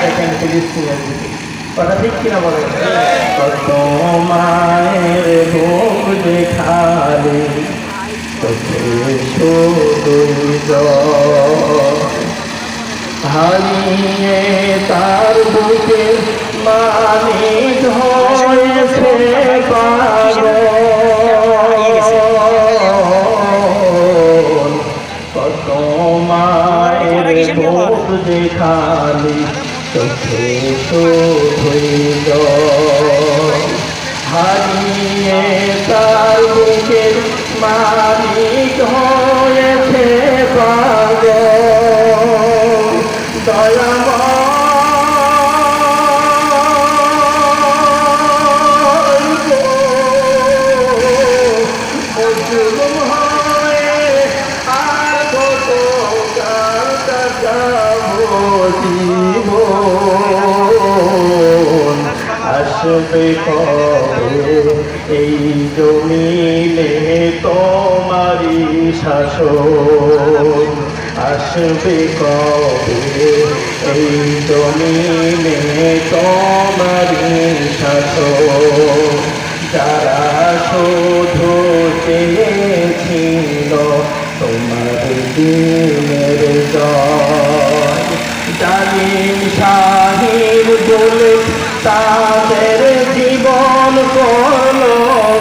দেখেন ফিলিস্তিনের দিকে, কথা ঠিক কিনা বলেন? কত মায়ের বুক দেখালে চোখে শুধুই জল, হারিয়ে তার বুকে মানিক হয়েছে পাগল। কত মায়ের বুক দেখালে চোখে শুধুই জল, হারিয়ে তার বুকে মানিক হয়েছে পাগল। আসবে কবে এই জমিনে তোমারি শাসন, আসবে কবে এই জমিনে তোমারি শাসন। যারা শুধু চেয়েছিল তোমার দিনের জয়, জালিম শাহির বলে তাদের জীবন করলো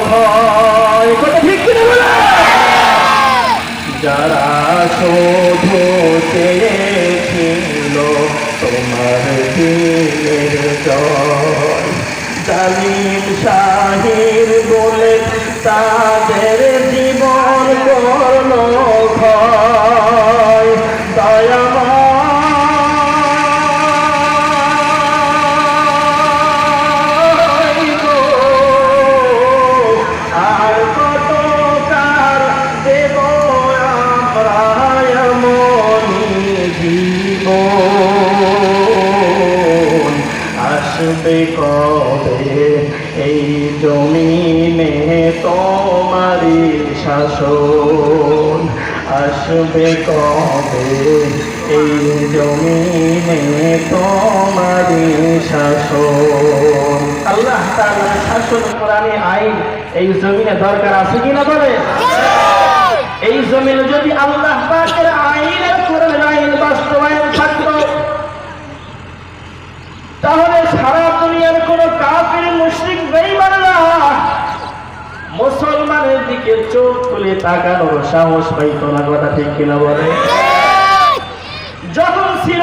ভয়, কথা ঠিক কিনা বলে? যারা শুধু চেয়েছিল তোমার দিনের জয়, জালিম শাহির বলে তাদের জীবন করলো ভয়। দয়াময় আর কত কার দেব আমরা মনি জীবন, আসবে কবে এই জমিনে তোমারি শাসন, আসবে কবে এই জমিনে তোমারি শাসন। আল্লাহ তাআলার শাসন কোরআনে আইন এই জমিনে দরকার আছে কিনা বলে? এই জমিনে যদি আল্লাহ পাকের আইন আর কোরআনের আইন বাস্তবায়ন থাকতো, তাহলে সারা দুনিয়ার কোন কাফির মুশরিক বেঈমানরা মুসলমানের দিকে চোখ তুলে তাকানোর সাহস পাইত না, কথা ঠিক কিনা বলে? যখন ছিল